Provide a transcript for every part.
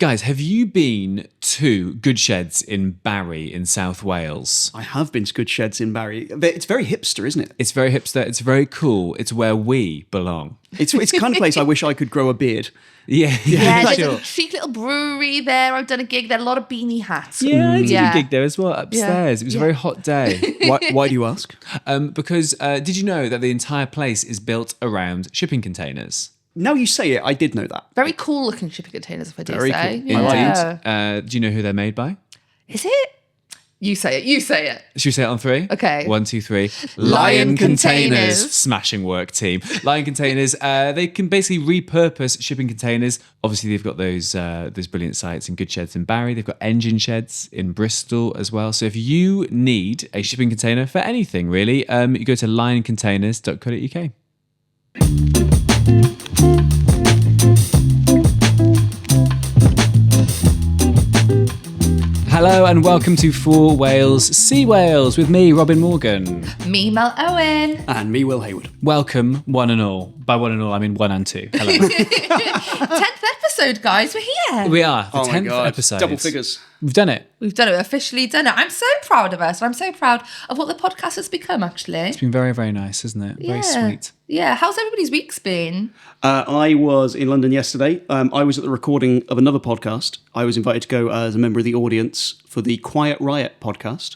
Guys, have you been to Good Sheds in Barry in South Wales? I have been to Good Sheds in Barry. It's very hipster, isn't it? It's very hipster. It's very cool. It's where we belong. It's the kind of place I wish I could grow a beard. Yeah, Yeah, sure. there's a chic little brewery there. I've done a gig there. A lot of beanie hats. Yeah, I did a gig there as well, upstairs. Yeah. It was a very hot day. Why do you ask? Because did you know that the entire place is built around shipping containers? Now you say it, I did know that. Very cool looking shipping containers, if I do Very say. cool. I like Yeah. Do you know who they're made by? Is it? You say it. You say it. Should we say it on three? Okay. 1, 2, 3. Lion Containers. Smashing work, team. Lion Containers. They can basically repurpose shipping containers. Obviously, they've got those brilliant sites in Good Sheds in Barry. They've got engine sheds in Bristol as well. So if you need a shipping container for anything, really, you go to lioncontainers.co.uk. Hello and welcome to For Wales, See Wales with me, Robin Morgan. Me, Mel Owen. And me, Will Hayward. Welcome, one and all. By one and all, I mean 1 and 2. Hello. 10th episode, guys. We're here. We are, the Oh my 10th God. episode. Double figures. We've done it. We've done it. Officially done it. I'm so proud of us. And I'm so proud of what the podcast has become, actually. It's been very, very nice, isn't it? Very sweet. Yeah. How's everybody's weeks been? I was in London yesterday. I was at the recording of another podcast. I was invited to go as a member of the audience for the Quiet Riot podcast,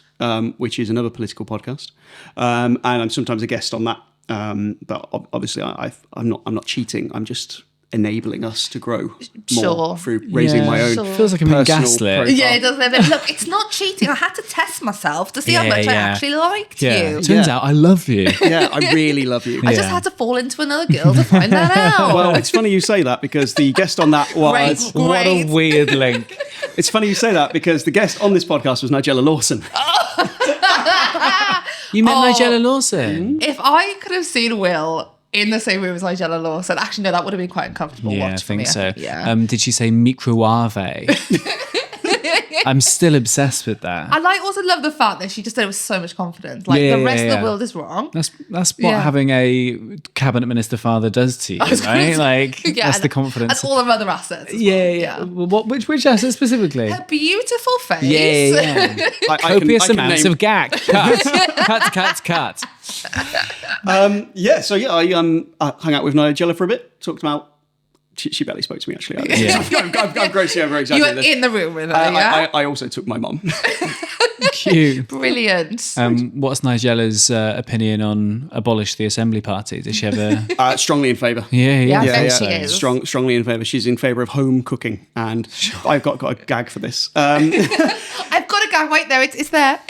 which is another political podcast. And I'm sometimes a guest on that. But obviously, I'm not cheating. I'm just enabling us to grow more through raising my own. Feels like I'm being personal gaslit. profile. Yeah, it does. Look, it's not cheating. I had to test myself to see how much I actually liked you. Turns out I love you. Yeah, I really love you. I just had to fall into another girl to find that out. Well, it's funny you say that because the guest on that was... Great. What a weird link. It's funny you say that because the guest on this podcast was Nigella Lawson. You met Nigella Lawson. If I could have seen Will in the same room as Nigella Lawson, actually, no, that would have been quite uncomfortable. Yeah, I watch for me, think so. Yeah. Did she say microwave? I'm still obsessed with that. I also love the fact that she just did it with so much confidence. Like the rest of the world is wrong. That's what having a cabinet minister father does to you, right? Like that's the confidence. And all of her other assets. as well. Yeah. Well, which asset specifically? Her beautiful face. Yeah. Copious amounts of gack. Cut. I hung out with Nigella for a bit, talked about... She barely spoke to me, actually. I'm grossly over-exaggerating You were this. in the room with her, yeah? I also took my mum. Cute. Brilliant. What's Nigella's opinion on abolish the Assembly Party? Does she ever? Strongly in favour. Yeah, I bet she is. Strongly in favour. She's in favour of home cooking, and I've got a gag for this. I've got a gag. Wait, there, it's there.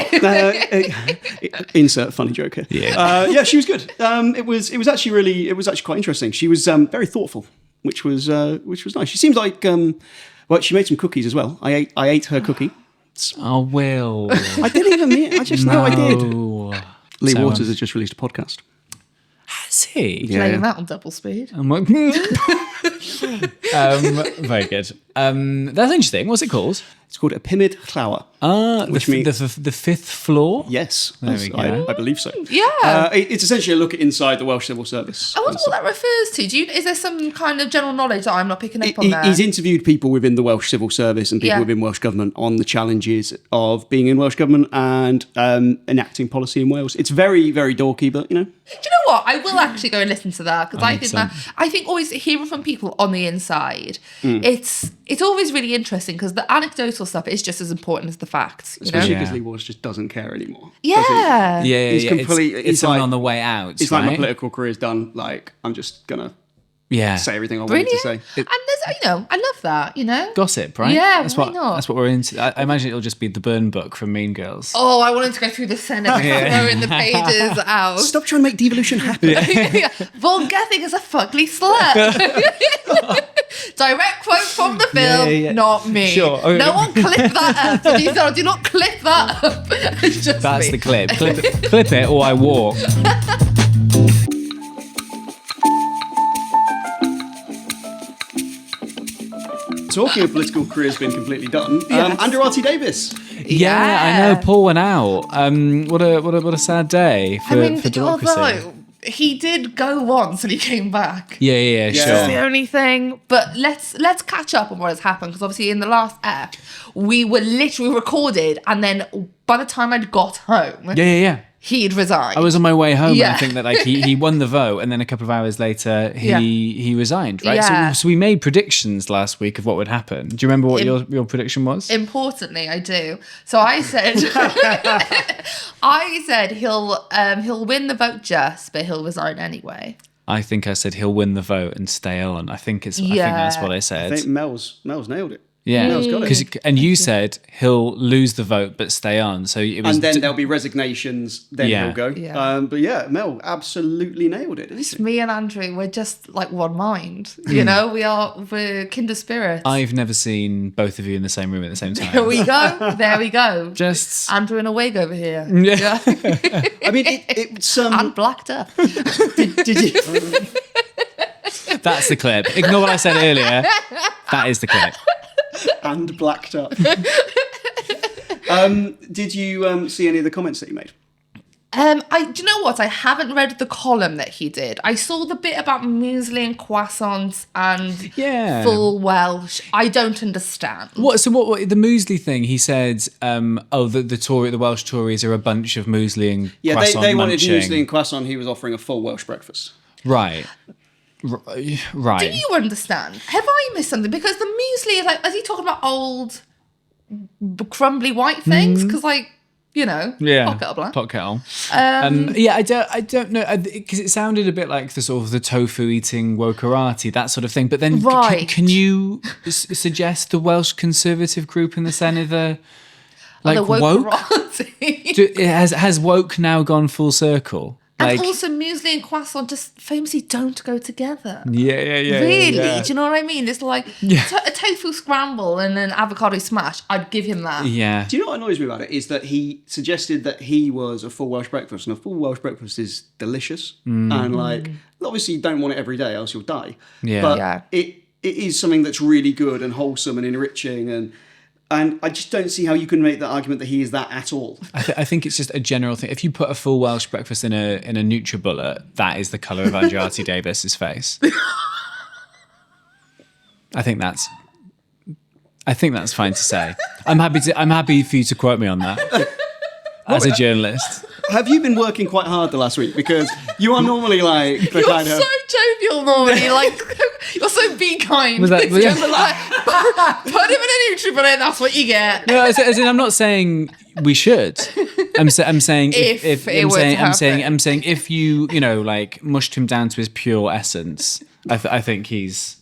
Insert funny joke here. Yeah. She was good. It was actually quite interesting. She was very thoughtful, which was nice. She seems like she made some cookies as well. I ate her cookie. Oh, Will. I didn't even mean. I just know I did. Lee So, Waters has just released a podcast. Has he? Playing that on double speed. I'm like, very good. That's interesting. What's it called? It's called Ep10. Which means the fifth floor. Yes, There we go. I believe so. Yeah. It's essentially a look inside the Welsh Civil Service. I wonder what that refers to. Is there some kind of general knowledge that I'm not picking up on there? He's interviewed people within the Welsh Civil Service and people Yeah. within Welsh Government on the challenges of being in Welsh Government and enacting policy in Wales. It's very, very dorky, but, you know. Do you know what? I will actually go and listen to that because I think 100%. I think always hearing from people on the inside, it's always really interesting because the anecdotal stuff is just as important as the facts. You know? Especially because Lee Waters just doesn't care anymore. Yeah. Yeah, He's yeah. completely- It's he's on like- on the way out. It's like my right? political career's done. Like, I'm just going to Yeah. say everything I wanted Brilliant. to say. And there's, I love that, Gossip, right? Yeah, that's why what not? That's what we're into. I imagine it'll just be the burn book from Mean Girls. Oh, I wanted to go through the Senate throwing the pages out. Stop trying to make devolution happen. Vaughan Gething is a fugly slut. Direct quote from the film, not me. Sure. Okay. No one clip that up. Do not clip that up. It's just That's me. the clip. Clip it or I walk. Talking of political careers being completely done, Andrew RT Davies. Yeah, I know. Paul went out. What a sad day for democracy. although he did go once and he came back. Yeah, That's sure. the only thing. But let's catch up on what has happened, because obviously in the last ep, we were literally recorded, and then by the time I'd got home, Yeah. he'd resigned. I was on my way home, and Yeah. I think that like he won the vote, and then a couple of hours later he resigned, right? Yeah. So we made predictions last week of what would happen. Do you remember what your prediction was? Importantly, I do. So I said, he'll win the vote just, but he'll resign anyway. I think I said he'll win the vote and stay on. I think that's what I said. I think Mel's nailed it. Yeah, Mel's got it. And you said he'll lose the vote but stay on. So it was, And then there'll be resignations, then he'll go. Yeah. But yeah, Mel absolutely nailed it, didn't It's she? me and Andrew, we're just like one mind. You know, we're kindred spirits. I've never seen both of you in the same room at the same time. There we go. There we go. Just Andrew in a wig over here. Yeah. I mean, it's And blacked up. did you? that's the clip. Ignore what I said earlier. That is the clip. And blacked up. Did you see any of the comments that he made? Do you know what? I haven't read the column that he did. I saw the bit about muesli and croissants and full Welsh. I don't understand. What the muesli thing? He said, the Welsh Tories are a bunch of muesli and croissant they wanted munching. muesli and croissant. He was offering a full Welsh breakfast. Right. Right. Do you understand? Have I missed something? Because the muesli is like, is he talking about old crumbly white things? Because pot kettle black. Pot kettle. I don't know, because it sounded a bit like the sort of the tofu eating wokarati, that sort of thing. But then, Right. can you suggest the Welsh Conservative group in the Senate the woke? Has woke now gone full circle? And also muesli and croissant just famously don't go together. Yeah. Really? Yeah. Do you know what I mean? It's like a tofu scramble and an avocado smash. I'd give him that. Yeah. Do you know what annoys me about it? Is that he suggested that he was a full Welsh breakfast, and a full Welsh breakfast is delicious. And obviously you don't want it every day, else you'll die. Yeah. But it is something that's really good and wholesome and enriching, and I just don't see how you can make that argument that he is that at all. I think it's just a general thing. If you put a full Welsh breakfast in a NutriBullet, that is the colour of Andrew RT Davies' face. I think that's fine to say. I'm happy for you to quote me on that as a journalist. Have you been working quite hard the last week? Because you are normally like the You're kind so of... jovial normally. You're so be kind. Was that- You're like, put him in a NutriBullet, that's what you get. No, as in, I'm not saying we should. I'm saying If it were to I'm saying if you mushed him down to his pure essence, I think he's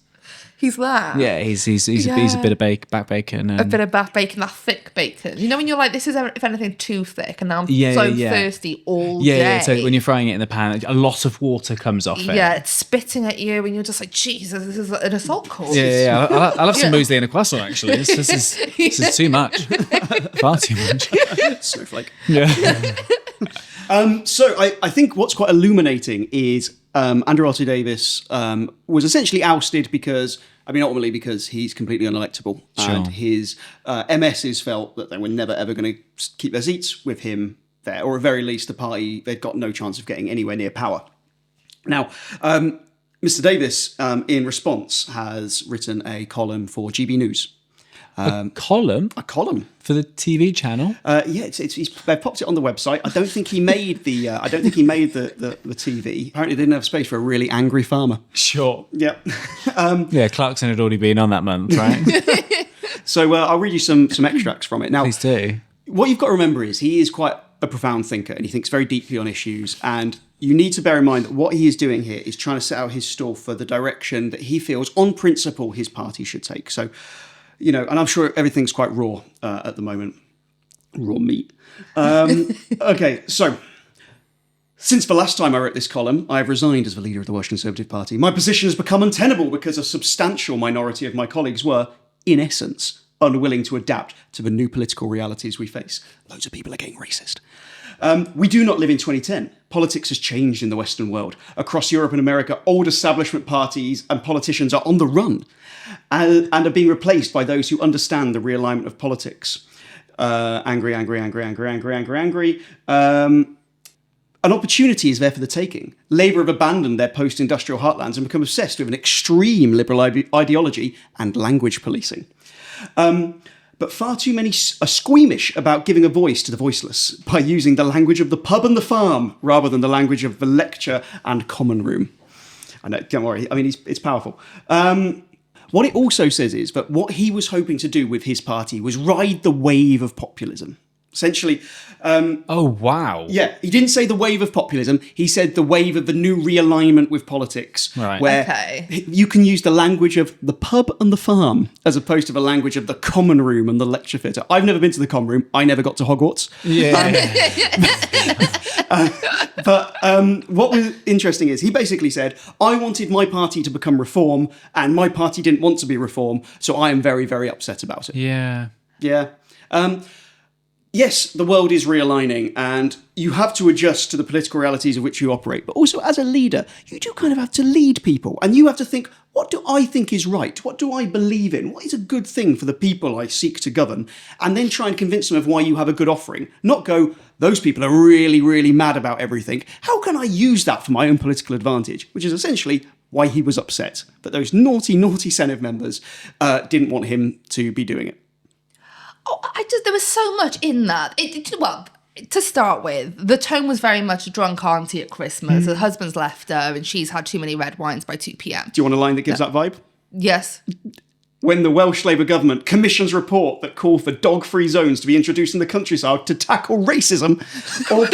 that. yeah he's a bit of back bacon and A bit of back bacon, that thick bacon. You know when you're like, this is if anything too thick, and now I'm thirsty all day. Yeah. So when you're frying it in the pan, a lot of water comes off it. Yeah, it's spitting at you, and you're just like, Jesus, this is an assault course. Yeah. I'll have some muesli and a croissant. Actually, this is too much, far too much. Snowflake. Yeah. So I think what's quite illuminating is Andrew RT Davies was essentially ousted because he's completely unelectable. Sure. And his MSs felt that they were never ever going to keep their seats with him there, or at very least the party, they'd got no chance of getting anywhere near power. Now, Mr. Davies, in response, has written a column for GB News. A column for the TV channel. They've popped it on the website. I don't think he made the TV. Apparently, they didn't have space for a really angry farmer. Sure. Yeah. Clarkson had already been on that month, right? So I'll read you some extracts from it. Now, Please do. What you've got to remember is he is quite a profound thinker, and he thinks very deeply on issues. And you need to bear in mind that what he is doing here is trying to set out his stall for the direction that he feels, on principle, his party should take. So, and I'm sure everything's quite raw at the moment. Raw meat. Okay, so since the last time I wrote this column, I have resigned as the leader of the Welsh Conservative Party. My position has become untenable because a substantial minority of my colleagues were, in essence, unwilling to adapt to the new political realities we face. Loads of people are getting racist. We do not live in 2010. Politics has changed in the Western world. Across Europe and America, old establishment parties and politicians are on the run and are being replaced by those who understand the realignment of politics. Angry. An opportunity is there for the taking. Labour have abandoned their post-industrial heartlands and become obsessed with an extreme liberal ideology and language policing. But far too many are squeamish about giving a voice to the voiceless by using the language of the pub and the farm rather than the language of the lecture and common room. I know, don't worry. I mean, it's powerful. What it also says is that what he was hoping to do with his party was ride the wave of populism. Essentially, oh, wow. Yeah, he didn't say the wave of populism. He said the wave of the new realignment with politics, right. where you can use the language of the pub and the farm as opposed to the language of the common room and the lecture theatre. I've never been to the common room. I never got to Hogwarts. Yeah. But what was interesting is he basically said, I wanted my party to become reform, and my party didn't want to be reform, so I am very, very upset about it. Yeah. Yeah. Yes, the world is realigning and you have to adjust to the political realities of which you operate. But also as a leader, you do kind of have to lead people and you have to think, what do I think is right? What do I believe in? What is a good thing for the people I seek to govern? And then try and convince them of why you have a good offering. Not go, those people are really, really mad about everything. How can I use that for my own political advantage? Which is essentially why he was upset. That those naughty, naughty Senate members didn't want him to be doing it. Oh, there was so much in that. Well, to start with, the tone was very much a drunk auntie at Christmas. Her husband's left her and she's had too many red wines by 2 p.m. Do you want a line that gives that vibe? Yes. When the Welsh Labour government commissions report that call for dog-free zones to be introduced in the countryside to tackle racism or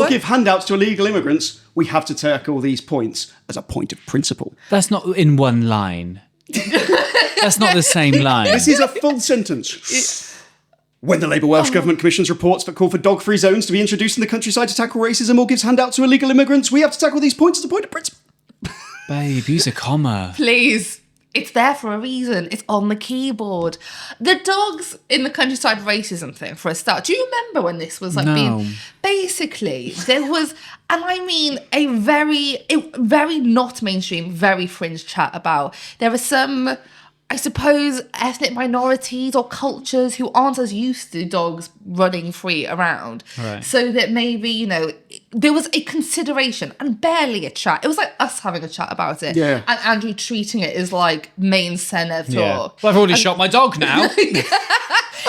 give handouts to illegal immigrants, we have to tackle these points as a point of principle. That's not in one line. That's not the same line. This is a full sentence. When the Labour Welsh government commissions reports that call for dog-free zones to be introduced in the countryside to tackle racism or gives handouts to illegal immigrants, we have to tackle these points as a point of principle. Babe, use a comma. Please. It's there for a reason. It's on the keyboard. The dogs in the countryside racism thing, for a start. Do you remember when this was being... Basically, there was, and I mean a very not mainstream, very fringe chat about, there are some, I suppose, ethnic minorities or cultures who aren't as used to dogs running free around. Right. So that maybe, there was a consideration and barely a chat. It was like us having a chat about it. Yeah. And Andrew treating it as like main Senate talk. Yeah. Well, I've already shot my dog now.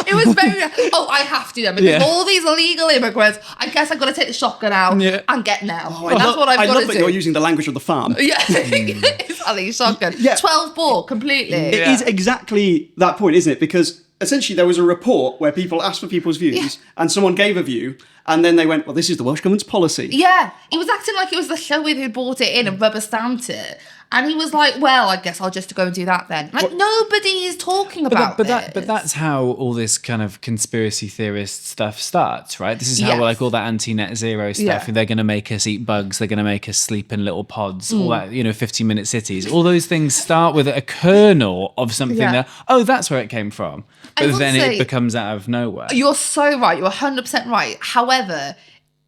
It was very, I have to then, because all these illegal immigrants, I guess I've got to take the shotgun out and get now. That's what I've got to do. I love that you're using the language of the farm. Yeah, exactly, shotgun. Yeah. 12 ball, completely. It is exactly that point, isn't it? Because essentially there was a report where people asked for people's views and someone gave a view and then they went, well, this is the Welsh Government's policy. Yeah, he was acting like it was the show who brought it in and rubber stamped it. And he was like, well, I guess I'll just go and do that then. Like, nobody is talking about this. But that's how all this kind of conspiracy theorist stuff starts, right? This is how like all that anti-net zero stuff, they're going to make us eat bugs, they're going to make us sleep in little pods, all that, 15-minute cities. All those things start with a kernel of something that, that's where it came from. But then it becomes out of nowhere. You're so right. You're 100% right. However,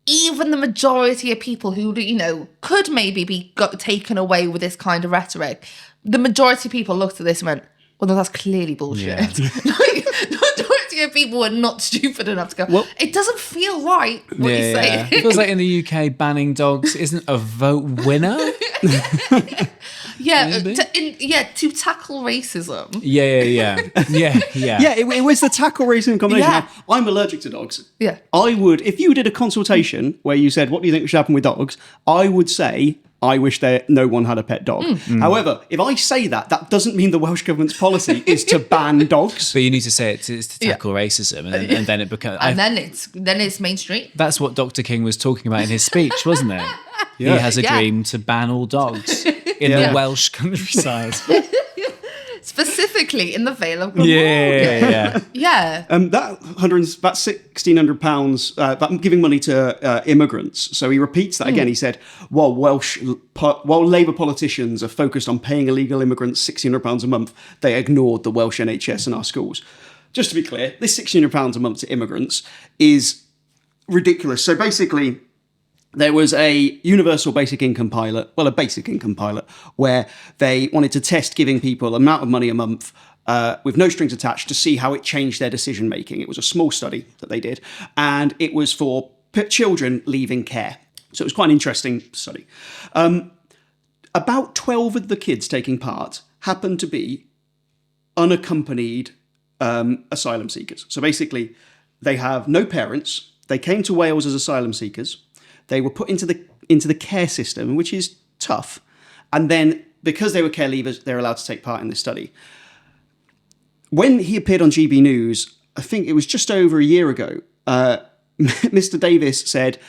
even the majority of people who, could maybe be taken away with this kind of rhetoric, the majority of people looked at this and went, well, no, that's clearly bullshit. Yeah. The majority of people were not stupid enough to go, well, it doesn't feel right what you're saying. It feels like in the UK, banning dogs isn't a vote winner. To tackle racism. It was the tackle racism combination. Yeah. I'm allergic to dogs. Yeah. I would, if you did a consultation where you said, what do you think should happen with dogs? I would say, I wish no one had a pet dog. However, if I say that doesn't mean the Welsh Government's policy is to ban dogs. But you need to say it's to tackle racism, and then it becomes... then it's mainstream. That's what Dr. King was talking about in his speech, wasn't it? He has a dream to ban all dogs in the Welsh countryside. Specifically in the Vale of Glamorgan. That £1,600, that giving money to immigrants. So he repeats that again. He said, while Labour politicians are focused on paying illegal immigrants £1,600 a month, they ignored the Welsh NHS and our schools. Just to be clear, this £1,600 a month to immigrants is ridiculous. So basically, there was a universal basic income pilot, a basic income pilot, where they wanted to test giving people an amount of money a month with no strings attached to see how it changed their decision making. It was a small study that they did, and it was for children leaving care. So it was quite an interesting study. About 12 of the kids taking part happened to be unaccompanied asylum seekers. So basically, they have no parents. They came to Wales as asylum seekers. They were put into the care system, which is tough. And then, because they were care leavers, they're allowed to take part in this study. When he appeared on GB News, I think it was just over a year ago, Mr. Davies said,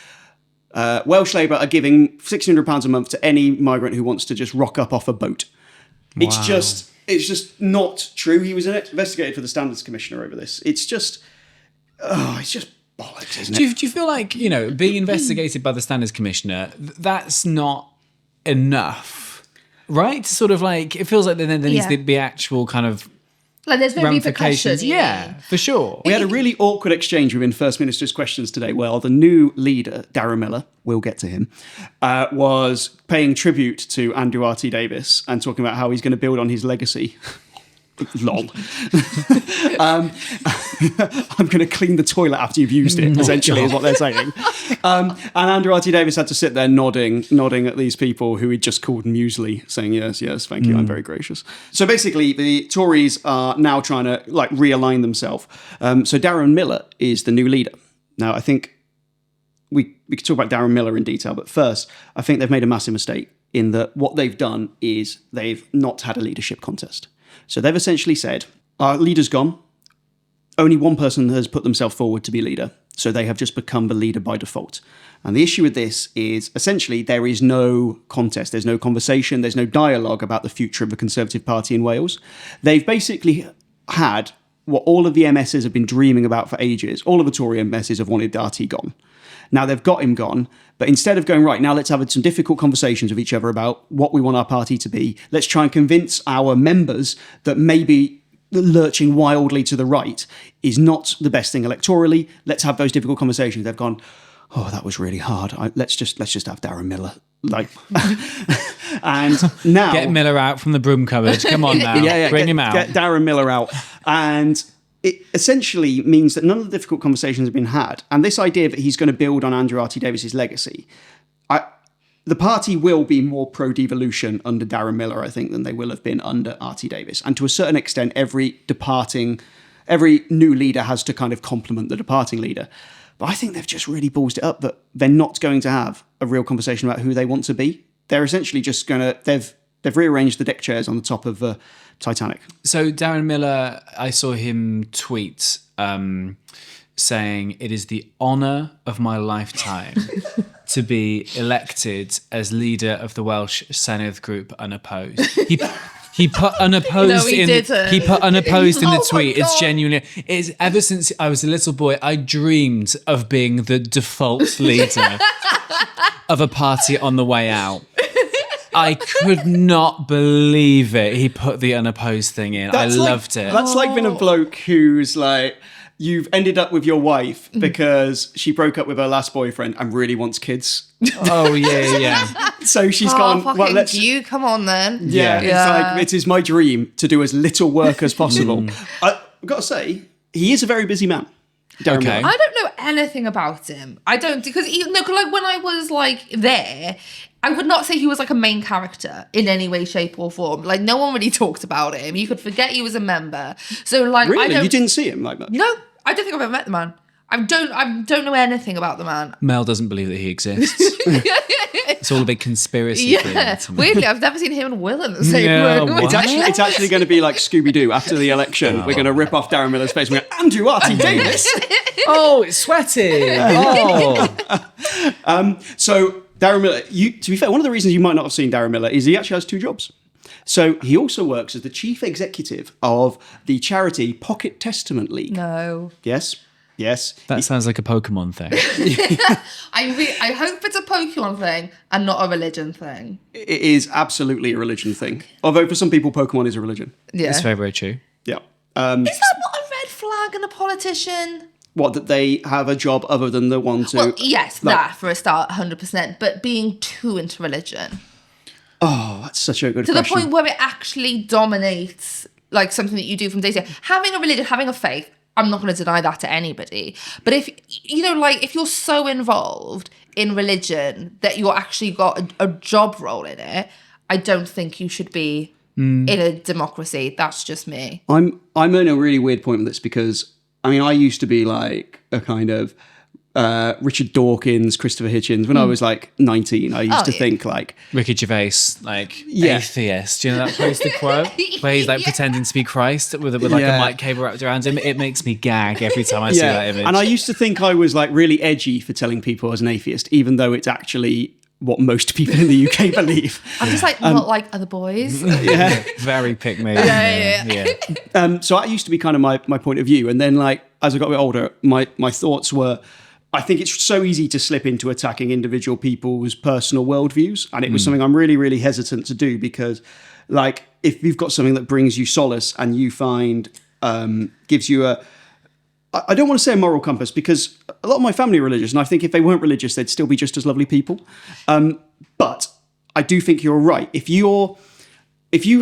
Welsh Labour are giving £1,600 a month to any migrant who wants to just rock up off a boat. Wow. It's just not true. He was investigated for the Standards Commissioner over this. It's just bollocks, isn't it? Do you feel like, being investigated by the Standards Commissioner, that's not enough, right? Sort of like, it feels like there needs to be actual kind of like there's no repercussions. Yeah, for sure. We had a really awkward exchange within First Minister's questions today. Well, the new leader, Darren Miller, we'll get to him, was paying tribute to Andrew RT Davies and talking about how he's going to build on his legacy. Lol. I'm going to clean the toilet after you've used it, essentially, is what they're saying. And Andrew RT Davies had to sit there nodding at these people who he'd just called muesli, saying, yes, thank you, I'm very gracious. So basically, the Tories are now trying to realign themselves. So Darren Miller is the new leader. Now, I think we could talk about Darren Miller in detail, but first, I think they've made a massive mistake in that what they've done is they've not had a leadership contest. So they've essentially said, our leader's gone. Only one person has put themselves forward to be leader. So they have just become the leader by default. And the issue with this is essentially there is no contest. There's no conversation. There's no dialogue about the future of the Conservative Party in Wales. They've basically had what all of the MSs have been dreaming about for ages. All of the Tory MSs have wanted RT gone. Now they've got him gone, but instead of going, right, now let's have some difficult conversations with each other about what we want our party to be, let's try and convince our members that maybe lurching wildly to the right is not the best thing electorally. Let's have those difficult conversations. They've gone, oh, that was really hard. Let's just have Darren Miller. And now... Get Miller out from the broom cupboard. Come on now. Bring him out. Get Darren Miller out. And... it essentially means that none of the difficult conversations have been had. And this idea that he's going to build on Andrew RT Davies' legacy, the party will be more pro-devolution under Darren Miller, I think, than they will have been under RT Davies. And to a certain extent, every new leader has to kind of complement the departing leader. But I think they've just really ballsed it up that they're not going to have a real conversation about who they want to be. They're essentially just going to... They've rearranged the deck chairs on the top of the Titanic. So Darren Miller, I saw him tweet saying, it is the honour of my lifetime to be elected as leader of the Welsh Senedd group unopposed. He put unopposed he put unopposed in the tweet. It's genuinely, it's ever since I was a little boy, I dreamed of being the default leader of a party on the way out. I could not believe it. He put the unopposed thing in. I loved it. That's like being a bloke who's like, you've ended up with your wife because she broke up with her last boyfriend and really wants kids. Oh, yeah. So she's gone, well, let's... you come on then. Yeah, it's like, it is my dream to do as little work as possible. I've got to say, he is a very busy man. Okay. I don't know anything about him. I don't, because when I was there, I would not say he was like a main character in any way, shape, or form. Like, no one really talked about him. You could forget he was a member. So, like, really, you didn't see him like that? No, I don't think I've ever met the man. I don't know anything about the man. Mel doesn't believe that he exists. It's all a big conspiracy theory. Weirdly, I've never seen him and Will in the same room. It's actually going to be like Scooby-Doo after the election. We're going to rip off Darren Miller's face and we're going, Andrew RT Davies! Oh, it's sweaty! So, Darren Miller, to be fair, one of the reasons you might not have seen Darren Miller is he actually has two jobs. So he also works as the chief executive of the charity Pocket Testament League. No. Yes. That sounds like a Pokemon thing. I hope it's a Pokemon thing and not a religion thing. It is absolutely a religion thing. Although for some people, Pokemon is a religion. Yeah. It's very, very true. Yeah. Is that not a red flag in a politician? What, that they have a job other than the one to... Well, yes, that for a start, 100%. But being too into religion. Oh, that's such a good question. To the point where it actually dominates like something that you do from day to day. Having a religion, having a faith, I'm not going to deny that to anybody. But if, like if you're so involved in religion that you're actually got a job role in it, I don't think you should be in a democracy. That's just me. I'm in a really weird point with this because, I mean, I used to be like a kind of Richard Dawkins, Christopher Hitchens. When I was like 19, I used to think like... Ricky Gervais, like atheist. Do you know that poster quote? Where he's like pretending to be Christ with like a mic cable wrapped around him. It makes me gag every time I see that image. And I used to think I was like really edgy for telling people I was an atheist, even though it's actually what most people in the UK believe. I'm just like, not like other boys. Very pick me. So that used to be kind of my point of view. And then like, as I got a bit older, my thoughts were, I think it's so easy to slip into attacking individual people's personal worldviews. And it was something I'm really, really hesitant to do because, like, if you've got something that brings you solace and you find gives you I don't want to say a moral compass because a lot of my family are religious, and I think if they weren't religious, they'd still be just as lovely people. But I do think you're right. If you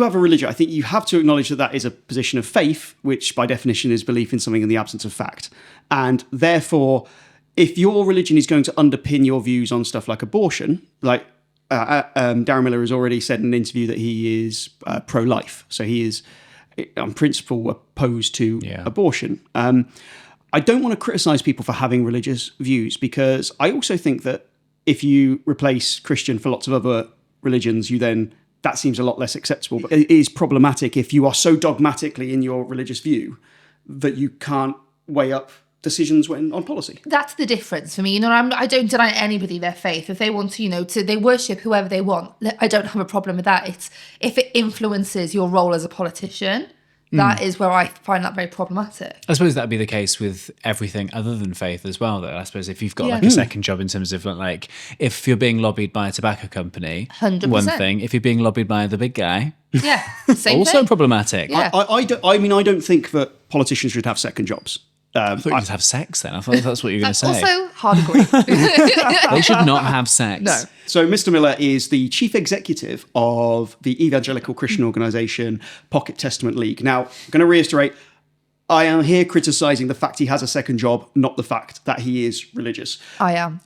have a religion, I think you have to acknowledge that is a position of faith, which by definition is belief in something in the absence of fact. And therefore, if your religion is going to underpin your views on stuff like abortion, like Darren Miller has already said in an interview that he is pro-life. So he is, on principle, opposed to abortion. I don't want to criticise people for having religious views because I also think that if you replace Christian for lots of other religions, that seems a lot less acceptable. But it is problematic if you are so dogmatically in your religious view that you can't weigh up decisions on policy. That's the difference for me. I don't deny anybody their faith. If they want to, they worship whoever they want. I don't have a problem with that. It's if it influences your role as a politician, that is where I find that very problematic. I suppose that'd be the case with everything other than faith as well, though. I suppose if you've got like a second job in terms of like, if you're being lobbied by a tobacco company, 100%. One thing. If you're being lobbied by the big guy, same also thing. problematic. Yeah. I don't think that politicians should have second jobs. I thought you just have sex then. I thought that's what you were going to say. Also, hard agree. They should not have sex. No. So Mr. Miller is the chief executive of the evangelical Christian organisation Pocket Testament League. Now, I'm going to reiterate, I am here criticising the fact he has a second job, not the fact that he is religious. I am.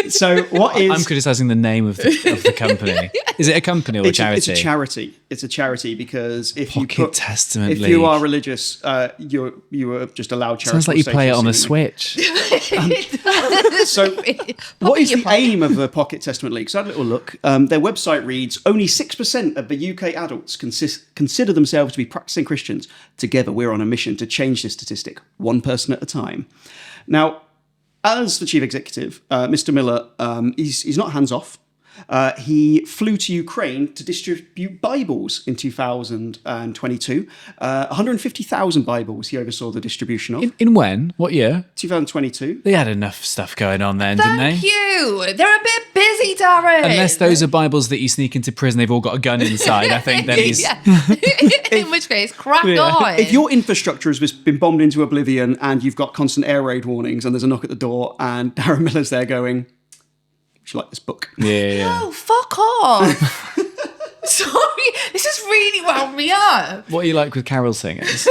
So what is... I'm criticising the name of the company. Is it a company or a charity? It's a charity. It's a charity because if Testament if League. you are religious, you are just allowed charity. Sounds like you play it on a Switch. So what is the aim of the Pocket Testament League? So I had a little look. Their website reads, only 6% of the UK adults consider themselves to be practicing Christians. Together, we're on a mission to change this statistic, one person at a time. Now, as the chief executive, Mr. Miller, he's not hands-off. He flew to Ukraine to distribute Bibles in 2022. 150,000 Bibles he oversaw the distribution of. In when? What year? 2022. They had enough stuff going on then, didn't they? Thank you. They're a bit busy, Darren. Unless those are Bibles that you sneak into prison, they've all got a gun inside. I think then he's... In which case, crack on. If your infrastructure has been bombed into oblivion and you've got constant air raid warnings and there's a knock at the door and Darren Miller's there going... would you like this book? Yeah. No, fuck off. Sorry, this has really wound me up. What are you like with carol singers?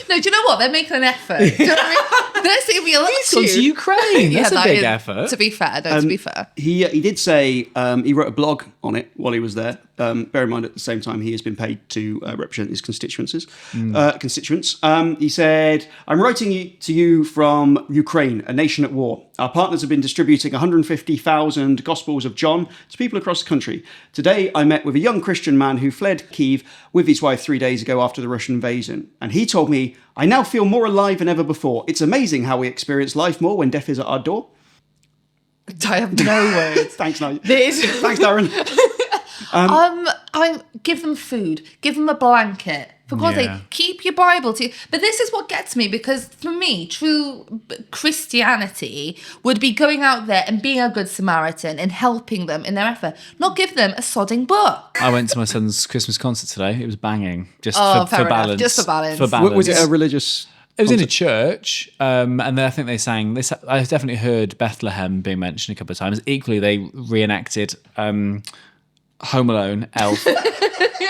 No, do you know what? They're making an effort. Do you know what I mean? They're singing me a little He's gone to Ukraine. That's a big effort. To be fair, to be fair. He did say he wrote a blog on it while he was there. Bear in mind, at the same time, he has been paid to represent his constituents. He said, I'm writing to you from Ukraine, a nation at war. Our partners have been distributing 150,000 Gospels of John to people across the country. Today, I met with a young Christian man who fled Kyiv with his wife 3 days ago after the Russian invasion. And he told me, I now feel more alive than ever before. It's amazing how we experience life more when death is at our door. I have no words. Thanks, Nigel. Thanks, Darren. I give them food, give them a blanket. For God's sake, keep your Bible to you. But this is what gets me, because for me, true Christianity would be going out there and being a good Samaritan and helping them in their effort, not give them a sodding book. I went to my son's Christmas concert today. It was banging, just for enough. balance. Just for balance. Was it a religious... It was in a church, and then I think they sang. I definitely heard Bethlehem being mentioned a couple of times. Equally, they reenacted Home Alone, Elf,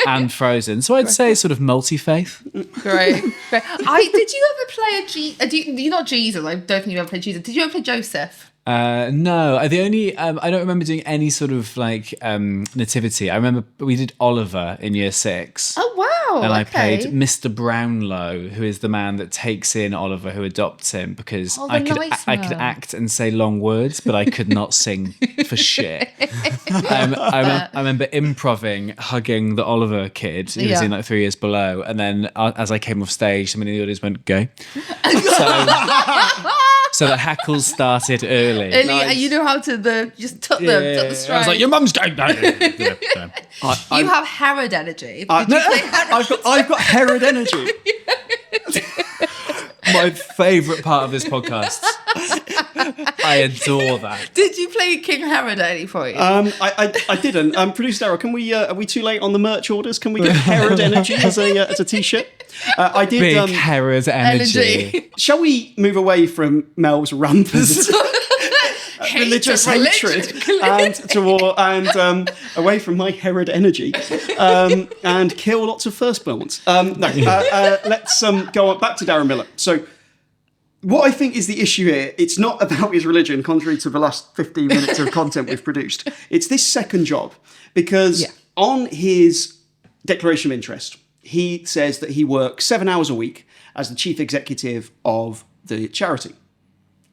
and Frozen. So I'd say sort of multi-faith. Great. Did you ever play you're not Jesus. I don't think you ever played Jesus. Did you ever play Joseph? No, the only I don't remember doing any sort of like nativity. I remember we did Oliver in year 6. Oh wow! And I played Mr. Brownlow, who is the man that takes in Oliver, who adopts him, because I could act and say long words, but I could not sing for shit. I remember improving, hugging the Oliver kid who was in like 3 years below, and then as I came off stage, somebody in the audience went "Go." So the hackles started early. And you know how to just tuck the stride. I was like, your mum's going. You have Herod energy. I've got Herod energy. My favourite part of this podcast. I adore that. Did you play King Herod at any point? I didn't. Producer Darryl, can we? Are we too late on the merch orders? Can we get Herod energy as a t-shirt? I did. Big Herod energy. Shall we move away from Mel's rampant religious hatred and away from my Herod energy and kill lots of firstborns? Let's go on back to Darren Miller. So, what I think is the issue here, it's not about his religion, contrary to the last 15 minutes of content we've produced. It's this second job, because on his declaration of interest, he says that he works 7 hours a week as the chief executive of the charity.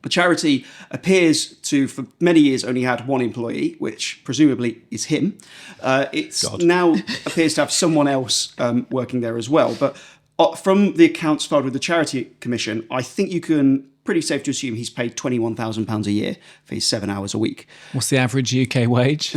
The charity appears to, for many years, only had one employee, which presumably is him. Now appears to have someone else working there as well. But from the accounts filed with the Charity Commission, I think you can pretty safe to assume he's paid £21,000 a year for his 7 hours a week. What's the average UK wage?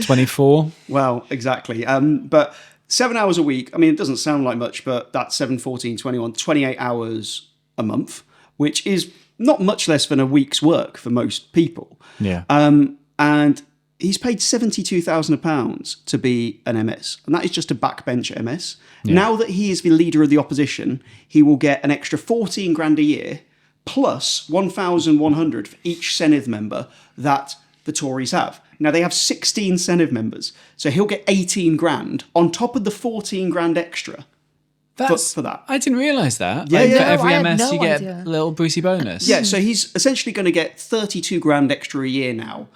24? Well, exactly. But 7 hours a week, I mean, it doesn't sound like much, but that's 7, 14, 21, 28 hours a month, which is not much less than a week's work for most people. Yeah. And he's paid £72,000 to be an MS, and that is just a backbench MS. Yeah. Now that he is the leader of the opposition, he will get an extra 14 grand a year, plus 1,100 for each Senedd member that the Tories have. Now, they have 16 Senedd members, so he'll get 18 grand on top of the 14 grand extra. For that. I didn't realise that. Yeah, For every MS, you get a little Brucey bonus. Yeah, so he's essentially going to get 32 grand extra a year now,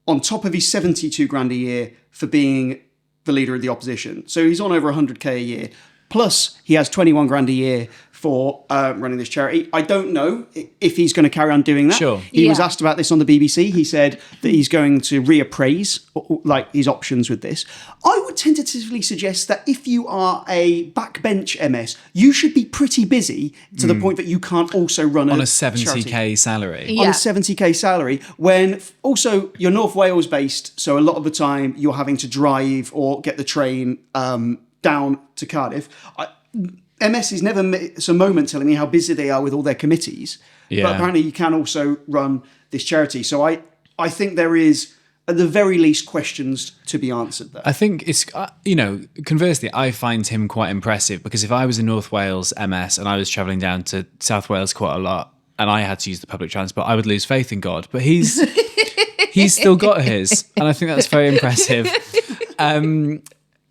on top of his 72 grand a year for being the leader of the opposition. So he's on over 100k a year. Plus, he has 21 grand a year for running this charity. I don't know if he's going to carry on doing that. Sure. He was asked about this on the BBC. He said that he's going to reappraise like his options with this. I would tentatively suggest that if you are a backbench MS, you should be pretty busy to the point that you can't also run on a 70k charity. salary. On a 70k salary, when also you're North Wales based, so a lot of the time you're having to drive or get the train down to Cardiff. MS is never a moment telling me how busy they are with all their committees. Yeah. But apparently you can also run this charity. So I think there is, at the very least, questions to be answered there. I think it's, conversely, I find him quite impressive, because if I was a North Wales MS and I was travelling down to South Wales quite a lot and I had to use the public transport, I would lose faith in God. But he's still got his. And I think that's very impressive.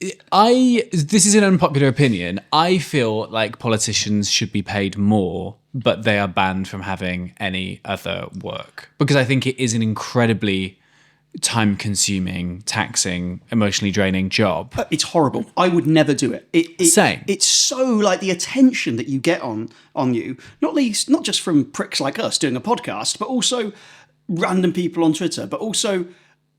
This is an unpopular opinion. I feel like politicians should be paid more, but they are banned from having any other work, because I think it is an incredibly time-consuming, taxing, emotionally draining job. It's horrible. I would never do it. Same. It's so like the attention that you get on you, not just from pricks like us doing a podcast, but also random people on Twitter, but also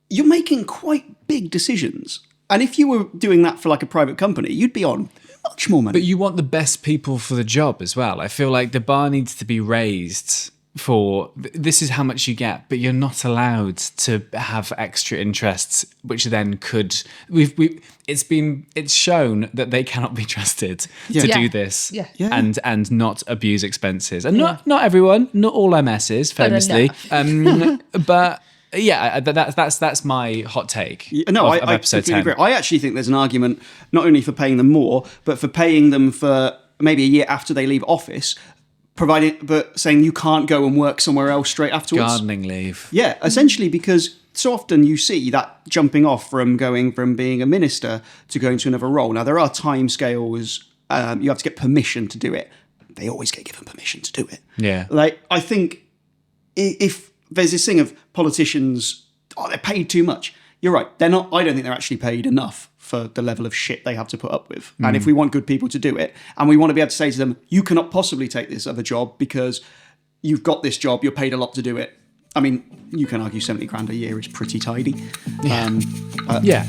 you're making quite big decisions. And if you were doing that for like a private company, you'd be on much more money. But you want the best people for the job as well. I feel like the bar needs to be raised for this is how much you get, but you're not allowed to have extra interests, which then could. It's shown that they cannot be trusted to do this and not abuse expenses. And not everyone, not all MSs, famously, but. Yeah, that's my hot take. No, of I episode 10. Agree. I actually think there's an argument not only for paying them more, but for paying them for maybe a year after they leave office, but saying you can't go and work somewhere else straight afterwards. Gardening leave. Yeah, essentially, because so often you see that jumping off from going from being a minister to going to another role. Now, there are timescales. You have to get permission to do it. They always get given permission to do it. Yeah. Like, I think if there's this thing of politicians, they're paid too much. You're right. They're not. I don't think they're actually paid enough for the level of shit they have to put up with. And if we want good people to do it, and we want to be able to say to them, you cannot possibly take this other job because you've got this job, you're paid a lot to do it. I mean, you can argue 70 grand a year is pretty tidy. Yeah.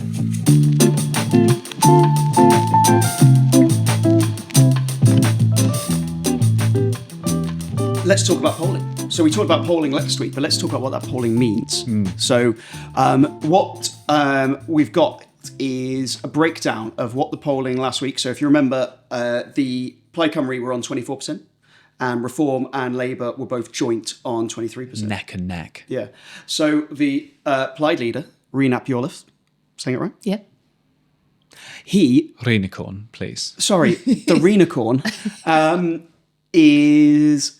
Let's talk about polling. So we talked about polling last week, but let's talk about what that polling means. So what we've got is a breakdown of what the polling last week. So if you remember, the Plaid Cymru were on 24%, and Reform and Labour were both joint on 23%. Neck and neck. Yeah. So the Plaid leader, Rhys Iorwerth, saying it right? Yeah. He... Rhinicorn, please. Sorry, the Rhinicorn is...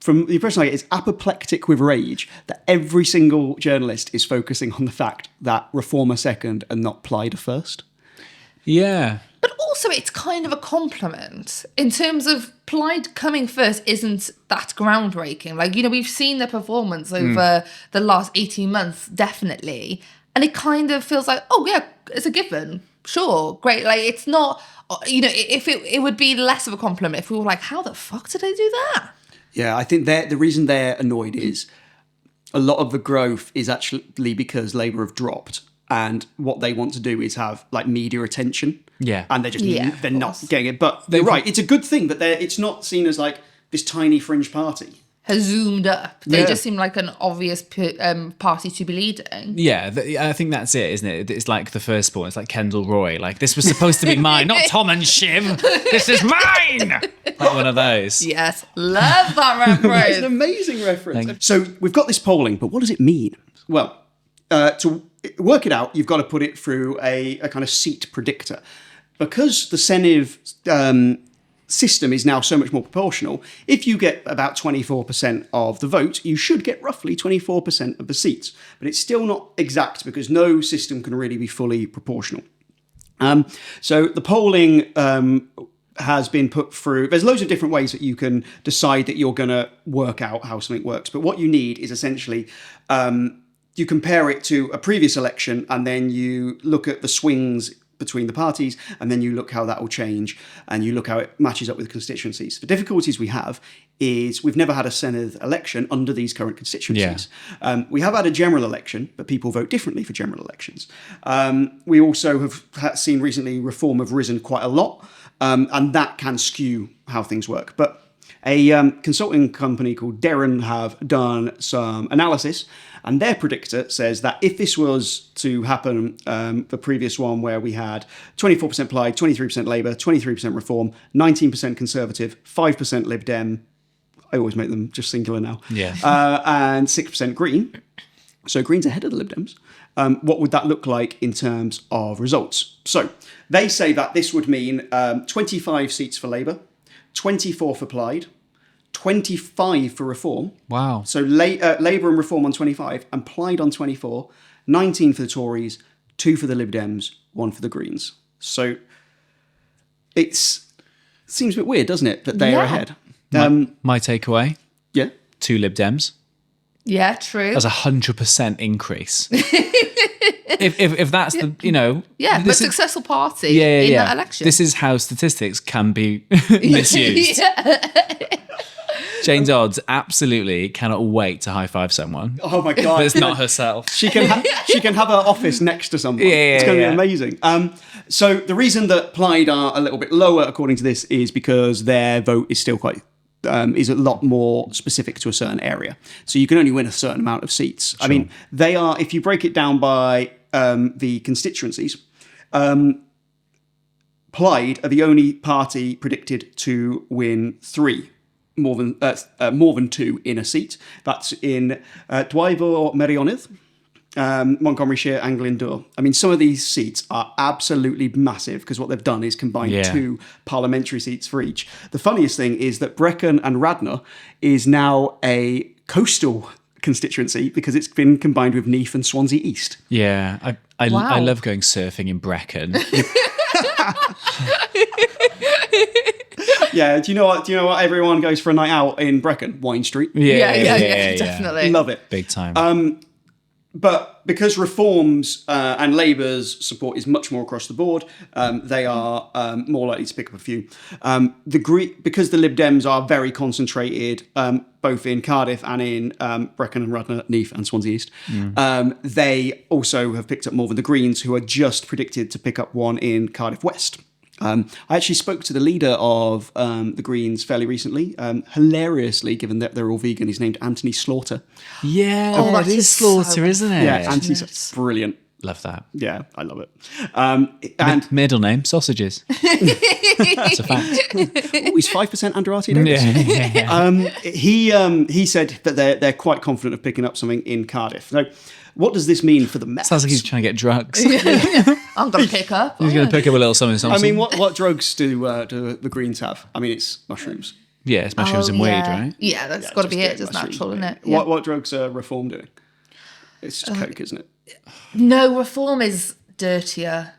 From the impression I get, is apoplectic with rage that every single journalist is focusing on the fact that Reform are second and not Plaid are first. Yeah. But also, it's kind of a compliment in terms of Plaid coming first isn't that groundbreaking. Like, we've seen their performance over the last 18 months, definitely. And it kind of feels like, oh, yeah, it's a given. Sure, great. Like, it's not, if it would be less of a compliment if we were like, how the fuck did they do that? Yeah, I think the reason they're annoyed is a lot of the growth is actually because Labour have dropped, and what they want to do is have like media attention. Yeah, and they're not getting it. But they're right; it's a good thing, but it's not seen as like this tiny fringe party has zoomed up. They just seem like an obvious party to be leading. Yeah, I think that's it, isn't it? It's like the first spawn. It's like Kendall Roy. Like, this was supposed to be mine, not Tom and Shiv. This is mine! Like one of those. Yes, love that reference. It's an amazing reference. So we've got this polling, but what does it mean? Well, to work it out, you've got to put it through a kind of seat predictor. Because the Senedd system is now so much more proportional, if you get about 24% of the vote, you should get roughly 24% of the seats. But it's still not exact because no system can really be fully proportional. So the polling has been put through. There's loads of different ways that you can decide that you're going to work out how something works. But what you need is essentially you compare it to a previous election, and then you look at the swings between the parties, and then you look how that will change, and you look how it matches up with constituencies. The difficulties we have is we've never had a Senedd election under these current constituencies. Yeah. We have had a general election, but people vote differently for general elections. We also have seen recently Reform have risen quite a lot, and that can skew how things work. But a consulting company called Darren have done some analysis, and their predictor says that if this was to happen, the previous one where we had 24% Plaid, 23% Labour, 23% Reform, 19% Conservative, 5% Lib Dem, I always make them just singular now, and 6% Green, so Green's ahead of the Lib Dems, what would that look like in terms of results? So they say that this would mean 25 seats for Labour, 24 for Plaid, 25 for Reform. Wow. So Labour and Reform on 25 and Plaid on 24, 19 for the Tories, 2 for the Lib Dems, 1 for the Greens. So it seems a bit weird, doesn't it, that they are ahead? My takeaway? Yeah. 2 Lib Dems. Yeah, true. That's 100% increase. if that's the, but successful party in that election. This is how statistics can be misused. Jane Dodds absolutely cannot wait to high five someone. Oh my God. But it's not herself. She can have her office next to someone. It's going to be amazing. So the reason that Plaid are a little bit lower, according to this, is because their vote is still quite is a lot more specific to a certain area. So you can only win a certain amount of seats. Sure. I mean, they are, if you break it down by the constituencies, Plaid are the only party predicted to win 3, more than 2 in a seat. That's in Dwyfor Meirionnydd, Montgomeryshire and Glyndŵr. I mean, some of these seats are absolutely massive because what they've done is combine 2 parliamentary seats for each. The funniest thing is that Brecon and Radnor is now a coastal constituency because it's been combined with Neath and Swansea East. Yeah, I Wow. love going surfing in Brecon. Yeah, do you know what everyone goes for a night out in Brecon? Wine Street. Yeah, definitely. Love it. Big time. But because Reform's and Labour's support is much more across the board, they are more likely to pick up a few. Because the Lib Dems are very concentrated, both in Cardiff and in Brecon and Radnor, Neath and Swansea East, they also have picked up more than the Greens, who are just predicted to pick up one in Cardiff West. I actually spoke to the leader of the Greens fairly recently. Hilariously, given that they're all vegan, he's named Anthony Slaughter. Yeah, that it is is Slaughter, so isn't it? Yeah, Anthony's brilliant. Love that. Yeah, I love it. And Middle name, sausages. That's a fact. he's 5% Andrew RT Davies. Yeah. He said that they're quite confident of picking up something in Cardiff. So, what does this mean for the Mets? Sounds like he's trying to get drugs. I'm going to pick up. He's going to pick up a little something. I mean, what drugs do the Greens have? I mean, it's mushrooms. Yeah, it's mushrooms and weed, right? Yeah, that's got to be it. Just natural, isn't it? Yeah. What drugs are Reform doing? It's just coke, isn't it? No, Reform is dirtier.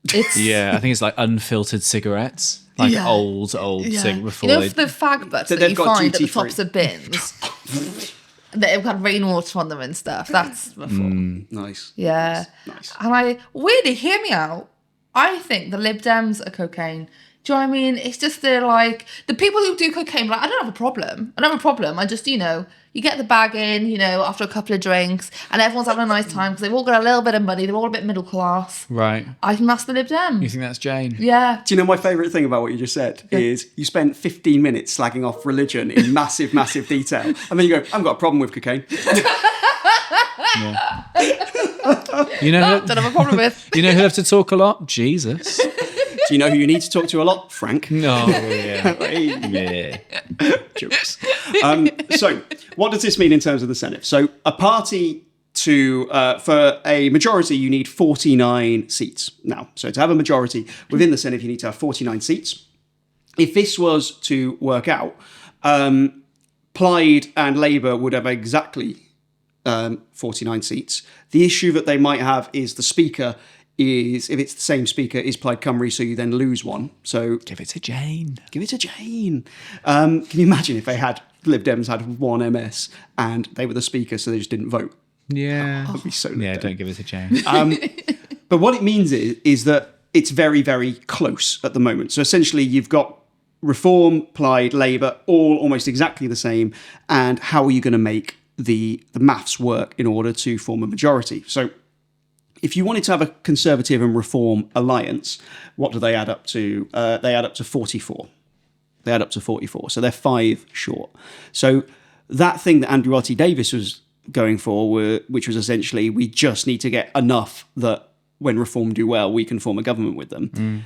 It's Yeah, I think it's like unfiltered cigarettes. Like Yeah. old yeah. before You know, they... for the fag butts that they've you got find at the duty-free. tops of bins, that have got rainwater on them and stuff. That's Reform. Nice. Yeah. Nice. And weirdly, hear me out. I think the Lib Dems are cocaine. Do you know what I mean? It's just they're like, the people who do cocaine, like, I don't have a problem. I just, you get the bag in, after a couple of drinks, and everyone's having a nice time because they've all got a little bit of money. They're all a bit middle class. Right. I think that's the Lib Dem. You think that's Jane? Yeah. Do you know my favourite thing about what you just said is you spent 15 minutes slagging off religion in massive, massive detail, and then you go, I haven't got a problem with cocaine. You know, Don't have a problem with. you know who have to talk a lot? Jesus. Do you know who you need to talk to a lot? Frank. No, yeah. Hey. Yeah. Jokes. So, what does this mean in terms of the Senate? So, a party for a majority, you need 49 seats. Now, so to have a majority within the Senate, you need to have 49 seats. If this was to work out, Plaid and Labour would have exactly 49 seats. The issue that they might have is the Speaker is, if it's the same Speaker, is Plaid Cymru, so you then lose one. So Give it to Jane. give it to Jane. Can you imagine if Lib Dems had one MS and they were the Speaker, so they just didn't vote? Yeah. That'd be so Lib Yeah, Dem. don't give it to Jane. But what it means is that it's very, very close at the moment. So essentially, you've got Reform, Plaid, Labour, all almost exactly the same. And how are you going to make the maths work in order to form a majority? So if you wanted to have a Conservative and Reform alliance, what do they add up to? They add up to 44. They add up to 44. So they're 5 short. So that thing that Andrew RT Davies was going for, which was essentially, we just need to get enough that when Reform do well, we can form a government with them.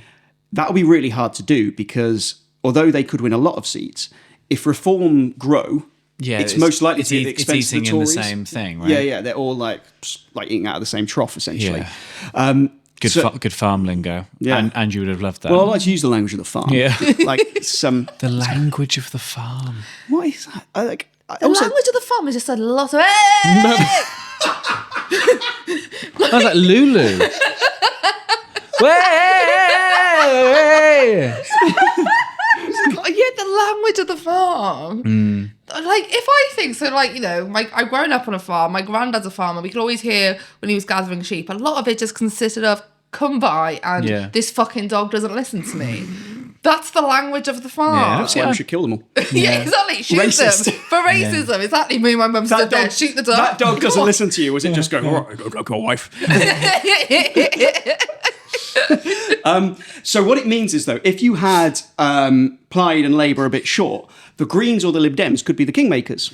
That would be really hard to do because although they could win a lot of seats, if Reform grow, Yeah, it's most likely to be at the it's expense of eating the in the Tories. same thing, right? Yeah, they're all like eating out of the same trough, essentially. Yeah. Good, So- good farm lingo. Yeah. And you would have loved that. Well, I like to use the language of the farm. Yeah. Like some. the language of the farm. What is that? I The language of the farm is just a lot of. Hey! I was like, Lulu. Way! Yeah, the language of the farm. Like, if I think so, like, I've grown up on a farm. My granddad's a farmer. We could always hear when he was gathering sheep. A lot of it just consisted of come by and Yeah. this fucking dog doesn't listen to me. That's the language of the farm. Yeah, That's why we should kill them all. Yeah, exactly. Shoot Racist. them for racism. Exactly. Me and my mum stood there. Shoot the dog. That dog doesn't listen to you. Was it just going, all right, go, wife? So what it means is, though, if you had Plaid and Labour a bit short, the Greens or the Lib Dems could be the kingmakers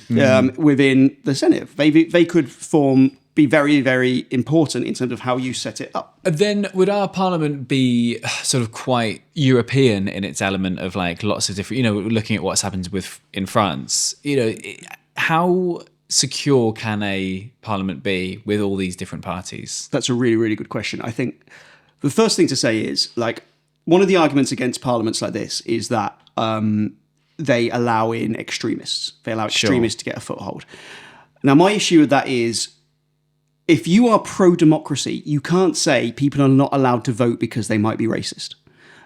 within the Senate. They could be very, very important in terms of how you set it up. Then would our parliament be sort of quite European in its element of like lots of different, looking at what's happened in France, how secure can a parliament be with all these different parties? That's a really, really good question. I think the first thing to say is, like, one of the arguments against parliaments like this is that they allow in extremists. They allow extremists to get a foothold. Now, my issue with that is, if you are pro-democracy, you can't say people are not allowed to vote because they might be racist.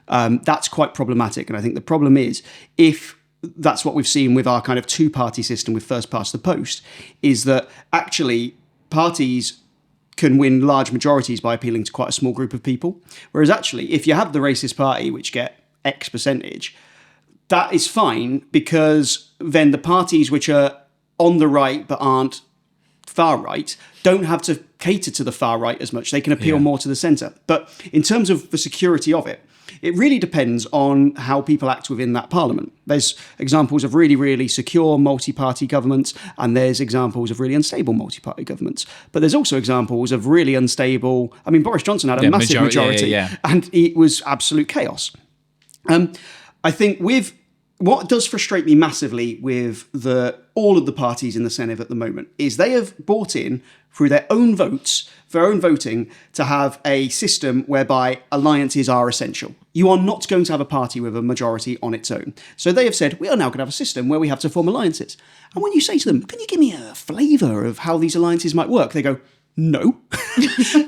That's quite problematic. And I think the problem is, if that's what we've seen with our kind of two-party system with first past the post, is that actually parties can win large majorities by appealing to quite a small group of people. Whereas actually, if you have the racist party, which get X percentage, that is fine, because then the parties which are on the right but aren't far right don't have to cater to the far right as much. They can appeal more to the centre. But in terms of the security of it, it really depends on how people act within that parliament. There's examples of really, really secure multi-party governments, and there's examples of really unstable multi-party governments. But there's also examples of really unstable... I mean, Boris Johnson had a massive majority, and it was absolute chaos. I think with... What does frustrate me massively with all of the parties in the Senate at the moment is they have bought in, through their own votes, their own voting, to have a system whereby alliances are essential. You are not going to have a party with a majority on its own. So they have said, we are now going to have a system where we have to form alliances. And when you say to them, can you give me a flavour of how these alliances might work? They go, no.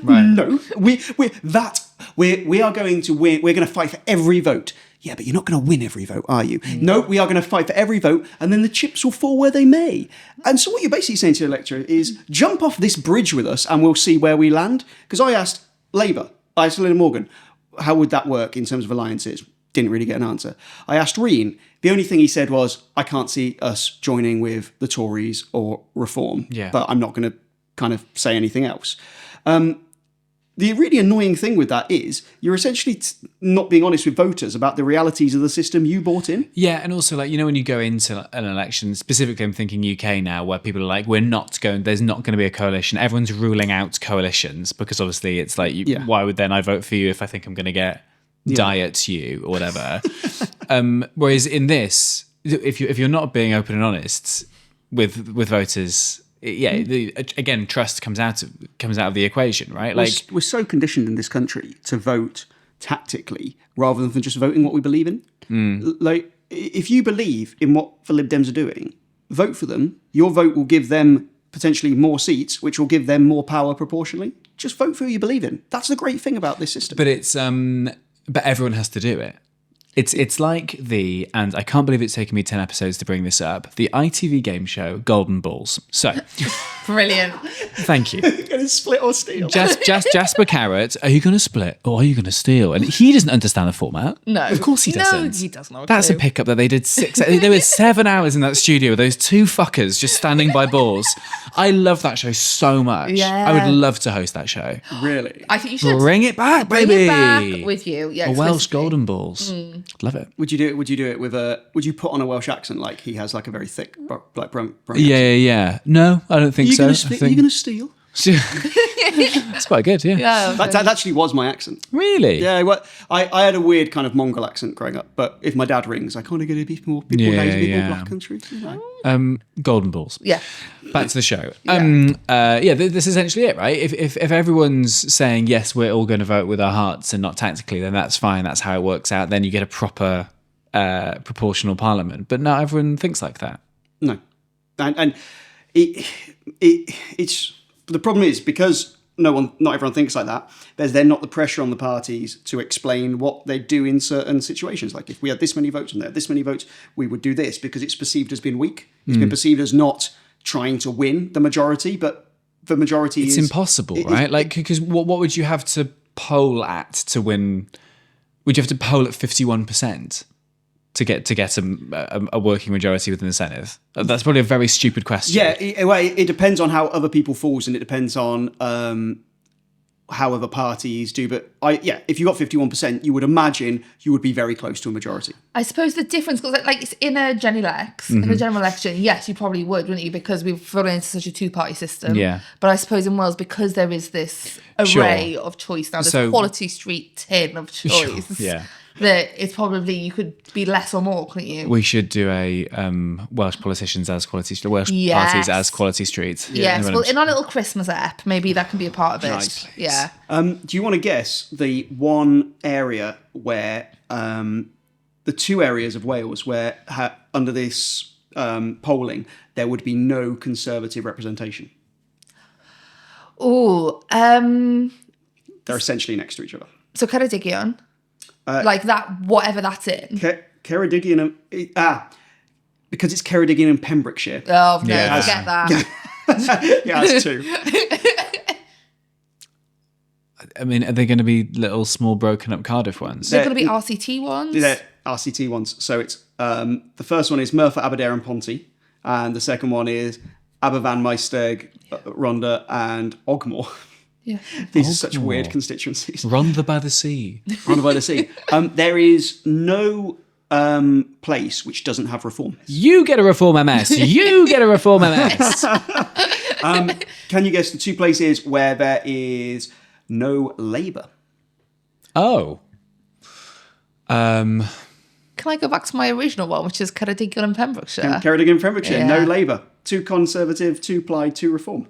Right. No. We are going to win. We're going to fight for every vote. Yeah, but you're not going to win every vote, are you? No, we are going to fight for every vote, and then the chips will fall where they may. And so what you're basically saying to the electorate is, jump off this bridge with us and we'll see where we land. Because I asked Labour, I asked Lynn Morgan, how would that work in terms of alliances? Didn't really get an answer. I asked Reen. The only thing he said was, I can't see us joining with the Tories or Reform, but I'm not going to kind of say anything else. The really annoying thing with that is you're essentially not being honest with voters about the realities of the system you bought in. Yeah, and also, like, you know, when you go into an election, specifically I'm thinking UK now, where people are like, there's not going to be a coalition. Everyone's ruling out coalitions because obviously it's like, why would then I vote for you if I think I'm going to get diet you or whatever? Whereas in this, if you're not being open and honest with voters... again, trust comes out of the equation, right? Like, we're so conditioned in this country to vote tactically rather than just voting what we believe in. Like, if you believe in what the Lib Dems are doing, vote for them. Your vote will give them potentially more seats, which will give them more power proportionally. Just vote for who you believe in. That's the great thing about this system. But it's but everyone has to do it. It's like and I can't believe it's taken me 10 episodes to bring this up, the ITV game show Golden Balls. So, brilliant. Thank you. Are you going to split or steal? Jasper Carrot, are you going to split or are you going to steal? And he doesn't understand the format. No. Of course he doesn't. No, he doesn't. That's a pickup that they did there were 7 hours in that studio with those two fuckers just standing by balls. I love that show so much. Yeah. I would love to host that show. Really? I think you should. Bring it back, baby. Bring it back with you. Yeah, a Welsh Golden Balls. Love it. Would you do it with would you put on a Welsh accent like he has, like a very thick, like brown Yeah. No, I don't think so. Are you going to steal? That's quite good, yeah. That actually was my accent. Really? Yeah, well, I had a weird kind of mongrel accent growing up, but if my dad rings, I kind of get a bit more black country. You know? Golden Balls. Yeah. Back to the show. This is essentially it, right? If everyone's saying, yes, we're all going to vote with our hearts and not tactically, then that's fine. That's how it works out. Then you get a proper proportional parliament. But not everyone thinks like that. No. And it's... The problem is, because not everyone thinks like that, there's then not the pressure on the parties to explain what they do in certain situations. Like, if we had this many votes and there this many votes, we would do this, because it's perceived as being weak. It's been perceived as not trying to win the majority, but the majority it's impossible, right? Like, because what would you have to poll at to win? Would you have to poll at 51%? To get a working majority within the Senate? That's probably a very stupid question. Yeah, it depends on how other people falls, and it depends on how other parties do. But if you got 51%, you would imagine you would be very close to a majority. I suppose the difference, because like it's in a general election, yes, you probably would, wouldn't you? Because we've fallen into such a two-party system. Yeah. But I suppose in Wales, because there is this array of choice now, this Quality Street tin of choice. Sure. Yeah. That it's probably you could be less or more, couldn't you? We should do a Welsh politicians as Quality Street, Welsh parties as Quality Street. Yes, well, in our little Christmas app, maybe that can be a part of it. Nice. Yeah. Do you want to guess the one area where the two areas of Wales where under this polling, there would be no Conservative representation. Oh, They're essentially next to each other. so Ceredigion, like that, whatever that's in. Ceredigion, because it's Ceredigion and Pembrokeshire. Oh, no, forget that. Yeah, that's two. I mean, are they going to be little, small, broken up Cardiff ones? They're going to be RCT ones? They're RCT ones. So it's the first one is Merthyr, Aberdare and Ponty, and the second one is Aberfan, Maesteg, Rhondda and Ogmore. Yeah. These are such weird constituencies. Rhondda by the sea. Rhondda by the sea. There is no place which doesn't have reform. You get a Reform MS. You get a Reform MS. Can you guess the two places where there is no Labour? Oh. Can I go back to my original one, which is Ceredigion and Pembrokeshire? Ceredigion and Pembrokeshire, Yeah. no Labour. Two Conservative, two Plaid, two Reform.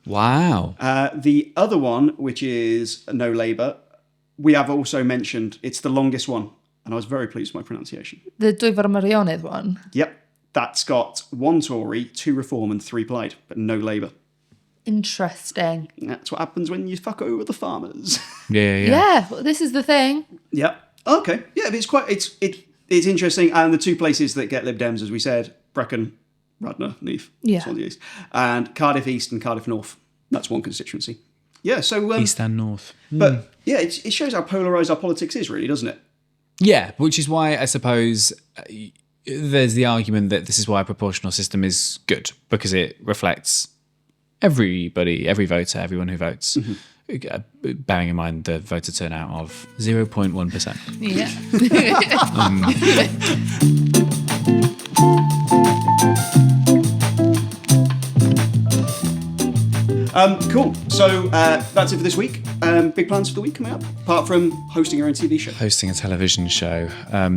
Wow. The other one, which is no Labour, we have also mentioned. It's the longest one, and I was very pleased with my pronunciation. The Dwy Fyrmyrionydd one. Yep, that's got one Tory, two Reform, and three Plaid, but no Labour. Interesting. That's what happens when you fuck over the farmers. Yeah, well, this is the thing. Yep. Okay. Yeah, but it's interesting, and the two places that get Lib Dems, as we said, Brecon, Radnor, Neath, Yeah. Swansea East, and Cardiff East and Cardiff North. That's one constituency. Yeah. So East and North. but yeah, it shows how polarised our politics is, really, doesn't it? Yeah, which is why I suppose there's the argument that this is why a proportional system is good, because it reflects everybody, every voter, everyone who votes. Bearing in mind the voter turnout of 0.1%. Yeah. Cool. So that's it for this week. Big plans for the week coming up, apart from hosting your own TV show. Hosting a television show.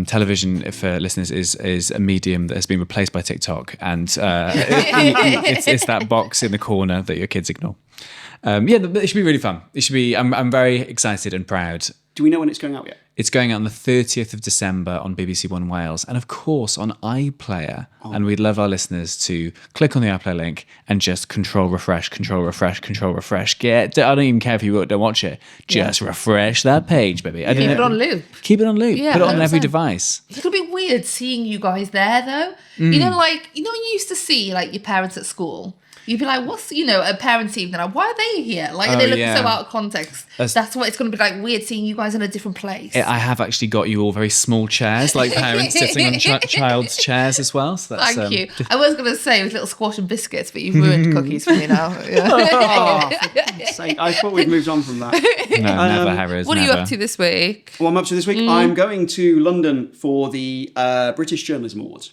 Television, for listeners, is a medium that has been replaced by TikTok, and it's that box in the corner that your kids ignore. It should be really fun. It should be. I'm very excited and proud. Do we know when it's going out yet? It's going out on the 30th of December on BBC One Wales, and of course on iPlayer. And we'd love our listeners to click on the iPlayer link and just control refresh. I don't even care if you don't watch it. Just refresh that page, baby. Keep it on loop. Keep it on loop. Yeah, Put it on every 100%. device. It'll be weird seeing you guys there, though. You know, when you used to see like your parents at school. You'd be like, what's, a parents' evening? Like, why are they here? Like, they look so out of context. That's what it's going to be like, weird seeing you guys in a different place. I have actually got you all very small chairs, like parents sitting on child's chairs as well. So that's, Thank you. I was going to say with little squash and biscuits, but you've ruined cookies for me now. I thought we'd moved on from that. No, never, Harris. What are you up to this week? What I'm up to this week, I'm going to London for the British Journalism Awards.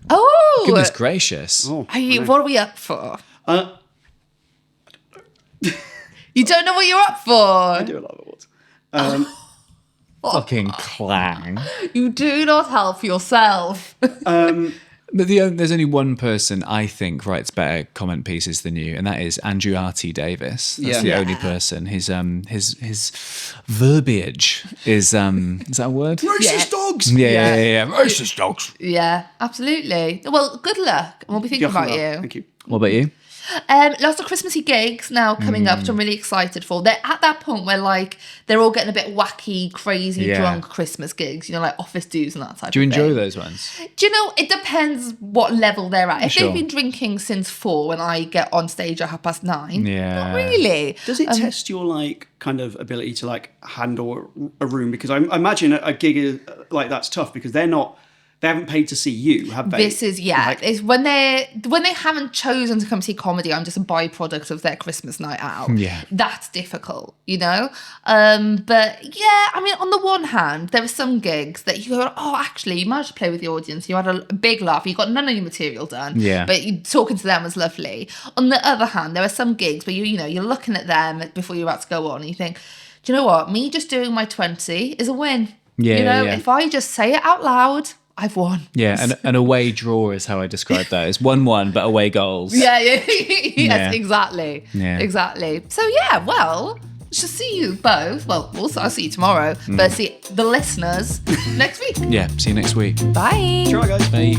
Oh! Goodness gracious. Oh, What are we up for? I You don't know what you're up for? do a lot of awards. Fucking clang. You do not help yourself. But there's only one person I think writes better comment pieces than you, and that is Andrew RT Davies. That's the only person. His verbiage is that a word? Racist dogs! Yeah. Racist dogs. Yeah, absolutely. Well, good luck. And we'll be thinking about you. Thank you. What about you? Lots of Christmassy gigs now coming up, which I'm really excited for. They're at that point where they're all getting a bit wacky, crazy, drunk Christmas gigs, like office dues and that type of thing. Do you enjoy those ones? Do you know, it depends what level they're at. If Sure. they've been drinking since 4 when I get on stage at 9:30, Yeah. not really. Does it test your kind of ability to handle a room? Because I imagine a gig is, that's tough because they haven't paid to see you, have they? This is it's when they haven't chosen to come see comedy. I'm just a byproduct of their Christmas night out. Yeah, that's difficult, But yeah, I mean, on the one hand, there are some gigs that you go, oh, actually, you managed to play with the audience. You had a big laugh. You got none of your material done. Yeah, but you talking to them was lovely. On the other hand, there are some gigs where you're looking at them before you're about to go on, and you think, do you know what? Me just doing my 20 is a win. Yeah, if I just say it out loud, I've won. Yeah, an away draw is how I describe that. It's 1-1, but away goals. Yeah. Yes, exactly. Yeah. Exactly. So, well, shall see you both. Well, also, I'll see you tomorrow, but see the listeners next week. Yeah, see you next week. Bye. Sure, guys. Bye.